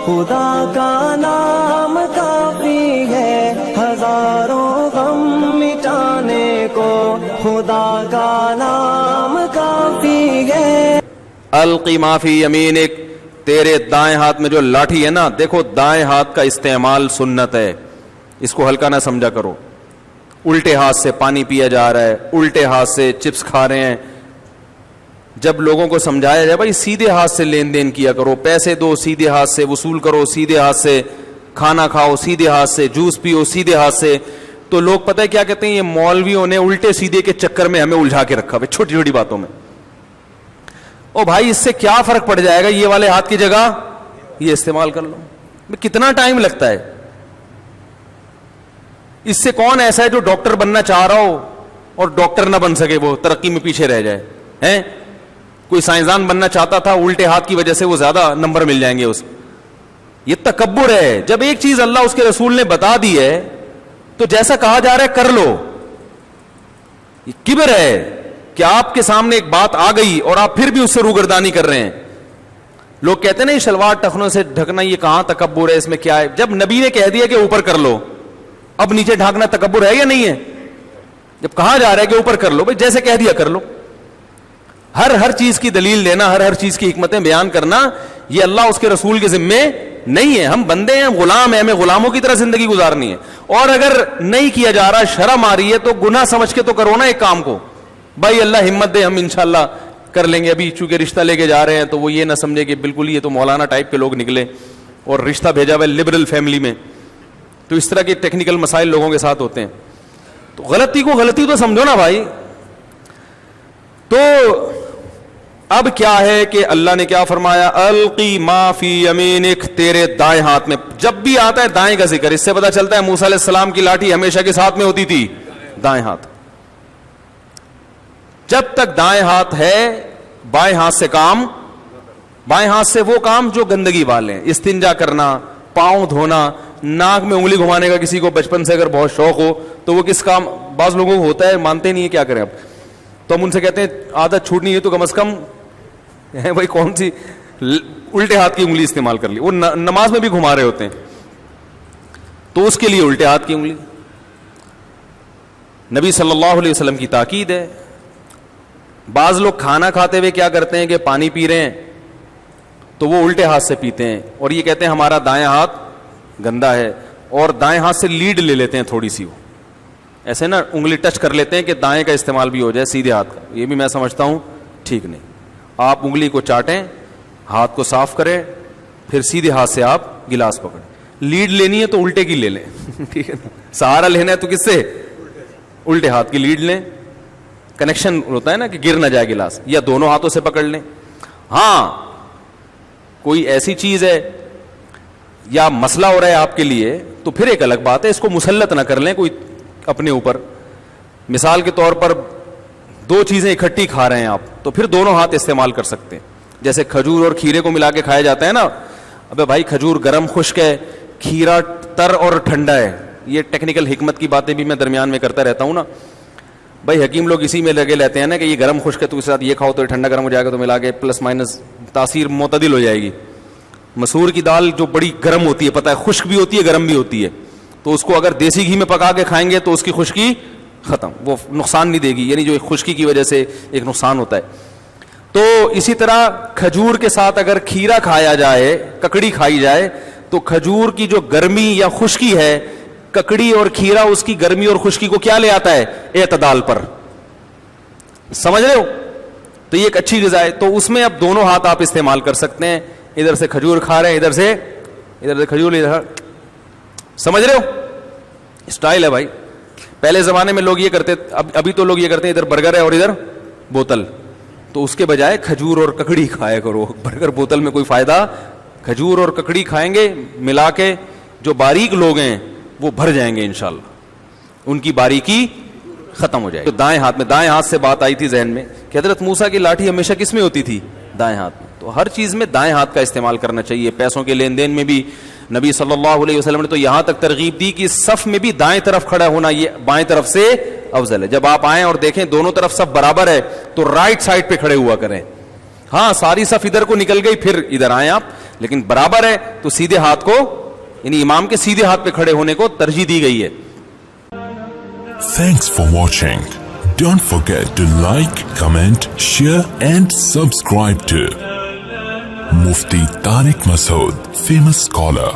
خدا کا نام کافی ہے ہزاروں غم مٹانے کو، خدا کا نام کافی ہے۔ القی ما فی یمینک، تیرے دائیں ہاتھ میں جو لاٹھی ہے نا، دیکھو دائیں ہاتھ کا استعمال سنت ہے، اس کو ہلکا نہ سمجھا کرو۔ الٹے ہاتھ سے پانی پیا جا رہا ہے، الٹے ہاتھ سے چپس کھا رہے ہیں، جب لوگوں کو سمجھایا جائے بھائی سیدھے ہاتھ سے لین دین کیا کرو، پیسے دو سیدھے ہاتھ سے، وصول کرو سیدھے ہاتھ سے، کھانا کھاؤ سیدھے ہاتھ سے، جوس پیو سیدھے ہاتھ سے، تو لوگ پتہ ہے کیا کہتے ہیں، یہ مولویوں نے الٹے سیدھے کے چکر میں ہمیں الجھا کے رکھا ہے چھوٹی چھوٹی باتوں میں۔ او بھائی اس سے کیا فرق پڑ جائے گا، یہ والے ہاتھ کی جگہ یہ استعمال کر لو، کتنا ٹائم لگتا ہے۔ اس سے کون ایسا ہے جو ڈاکٹر بننا چاہ رہا ہو اور ڈاکٹر نہ بن سکے، وہ ترقی میں پیچھے رہ جائے ہیں؟ کوئی سائنسدان بننا چاہتا تھا، الٹے ہاتھ کی وجہ سے وہ زیادہ نمبر مل جائیں گے اس۔ یہ تکبر ہے۔ جب ایک چیز اللہ اس کے رسول نے بتا دی ہے تو جیسا کہا جا رہا ہے کر لو۔ یہ کبر ہے کہ آپ کے سامنے ایک بات آ گئی اور آپ پھر بھی اس سے روگردانی کر رہے ہیں۔ لوگ کہتے ہیں نا یہ شلوار ٹخنوں سے ڈھکنا یہ کہاں تکبر ہے، اس میں کیا ہے؟ جب نبی نے کہہ دیا کہ اوپر کر لو، اب نیچے ڈھانکنا تکبر ہے یا نہیں ہے؟ جب کہا جا رہا ہے کہ اوپر کر لو، بھائی جیسے کہہ دیا کر لو۔ ہر چیز کی دلیل دینا، ہر چیز کی حکمتیں بیان کرنا، یہ اللہ اس کے رسول کے ذمے نہیں ہے۔ ہم بندے ہیں، غلام ہیں، ہمیں غلاموں کی طرح زندگی گزارنی ہے۔ اور اگر نہیں کیا جا رہا، شرم آ رہی ہے، تو گناہ سمجھ کے تو کرو نا ایک کام کو، بھائی اللہ ہمت دے، ہم انشاءاللہ کر لیں گے۔ ابھی چونکہ رشتہ لے کے جا رہے ہیں تو وہ یہ نہ سمجھے کہ بالکل یہ تو مولانا ٹائپ کے لوگ نکلے اور رشتہ بھیجا ہوا ہے لبرل فیملی میں، تو اس طرح کے ٹیکنیکل مسائل لوگوں کے ساتھ ہوتے ہیں۔ تو غلطی کو غلطی تو سمجھو نا بھائی۔ تو اب کیا ہے کہ اللہ نے کیا فرمایا، القی ما فی یمینک، تیرے دائیں ہاتھ میں۔ جب بھی آتا ہے دائیں کا ذکر، اس سے پتہ چلتا ہے موسیٰ علیہ السلام کی لاٹھی ہمیشہ کے ساتھ میں ہوتی تھی دائیں ہاتھ۔ جب تک دائیں ہاتھ ہے، بائیں ہاتھ سے کام، بائیں ہاتھ سے وہ کام جو گندگی والے ہیں، استنجا کرنا، پاؤں دھونا، ناک میں انگلی گھمانے کا کسی کو بچپن سے اگر بہت شوق ہو تو وہ کس کام، بعض لوگوں کو ہوتا ہے، مانتے نہیں ہے، کیا کریں اب؟ تو ہم ان سے کہتے ہیں عادت چھوٹنی ہے تو کم از کم بھائی کون سی الٹے ہاتھ کی انگلی استعمال کر لی، وہ نماز میں بھی گھما رہے ہوتے ہیں تو اس کے لیے الٹے ہاتھ کی انگلی۔ نبی صلی اللہ علیہ وسلم کی تاکید ہے۔ بعض لوگ کھانا کھاتے ہوئے کیا کرتے ہیں کہ پانی پی رہے ہیں تو وہ الٹے ہاتھ سے پیتے ہیں اور یہ کہتے ہیں ہمارا دائیں ہاتھ گندا ہے، اور دائیں ہاتھ سے لیڈ لے لیتے ہیں تھوڑی سی، وہ ایسے نا انگلی ٹچ کر لیتے ہیں کہ دائیں کا استعمال بھی ہو جائے سیدھے ہاتھ کا۔ یہ بھی میں سمجھتا ہوں ٹھیک نہیں۔ آپ انگلی کو چاٹیں، ہاتھ کو صاف کریں، پھر سیدھے ہاتھ سے آپ گلاس پکڑیں۔ لیڈ لینی ہے تو الٹے کی لے لیں، ٹھیک ہے نا؟ سہارا لینا ہے تو کس سے؟ الٹے ہاتھ کی لیڈ لیں، کنیکشن ہوتا ہے نا کہ گر نہ جائے گلاس، یا دونوں ہاتھوں سے پکڑ لیں۔ ہاں کوئی ایسی چیز ہے یا مسئلہ ہو رہا ہے آپ کے لیے تو پھر ایک الگ بات ہے، اس کو مسلط نہ کر لیں کوئی اپنے اوپر۔ مثال کے طور پر دو چیزیں اکٹھی کھا رہے ہیں آپ تو پھر دونوں ہاتھ استعمال کر سکتے ہیں، جیسے کھجور اور کھیرے کو ملا کے کھایا جاتا ہے نا۔ ابے بھائی کھجور گرم خشک ہے، کھیرا تر اور ٹھنڈا ہے، یہ ٹیکنیکل حکمت کی باتیں بھی میں درمیان میں کرتا رہتا ہوں نا بھائی۔ حکیم لوگ اسی میں لگے لیتے ہیں نا کہ یہ گرم خشک ہے تو اس کے ساتھ یہ کھاؤ تو یہ ٹھنڈا گرم ہو جائے گا، تو ملا کے پلس مائنس تاثیر معتدل ہو جائے گی۔ مسور کی دال جو بڑی گرم ہوتی ہے، پتہ ہے خشک بھی ہوتی ہے گرم بھی ہوتی ہے، تو اس کو اگر دیسی گھی میں پکا کے کھائیں گے تو اس کی خشکی ختم، وہ نقصان نہیں دے گی، یعنی جو خشکی کی وجہ سے ایک نقصان ہوتا ہے۔ تو اسی طرح کھجور کے ساتھ اگر کھیرا کھایا جائے، ککڑی کھائی جائے، تو کھجور کی جو گرمی یا خشکی ہے، ککڑی اور کھیرا اس کی گرمی اور خشکی کو کیا لے آتا ہے؟ اعتدال پر۔ سمجھ رہے ہو؟ تو یہ ایک اچھی غذا ہے، تو اس میں اب دونوں ہاتھ آپ استعمال کر سکتے ہیں، ادھر سے کھجور کھا رہے ہیں، ادھر سے کھجور، ادھر، سمجھ رہے ہو؟ اسٹائل ہے بھائی۔ پہلے زمانے میں لوگ یہ کرتے، ابھی تو لوگ یہ کرتے ہیں ادھر برگر ہے اور ادھر بوتل، تو اس کے بجائے کھجور اور ککڑی کھایا کرو۔ برگر بوتل میں کوئی فائدہ، کھجور اور ککڑی کھائیں گے ملا کے، جو باریک لوگ ہیں وہ بھر جائیں گے انشاءاللہ، ان کی باریکی ختم ہو جائے گی۔ تو دائیں ہاتھ میں، دائیں ہاتھ سے بات آئی تھی ذہن میں کہ حضرت موسیٰ کی لاٹھی ہمیشہ کس میں ہوتی تھی؟ دائیں ہاتھ میں۔ تو ہر چیز میں دائیں ہاتھ کا استعمال کرنا چاہیے۔ پیسوں کے لین دین میں بھی نبی صلی اللہ علیہ وسلم نے تو یہاں تک ترغیب دی کہ صف میں بھی دائیں طرف کھڑا ہونا یہ بائیں طرف سے افضل ہے۔ جب آپ آئیں اور دیکھیں دونوں طرف صف برابر ہے تو رائٹ سائڈ پہ کھڑے ہوا کریں۔ ہاں ساری صف ادھر کو نکل گئی پھر ادھر آئیں آپ، لیکن برابر ہے تو سیدھے ہاتھ کو یعنی امام کے سیدھے ہاتھ پہ کھڑے ہونے کو ترجیح دی گئی ہے. Thanks for watching. Don't forget to like, comment, share and subscribe to Mufti Tariq Masood, famous scholar.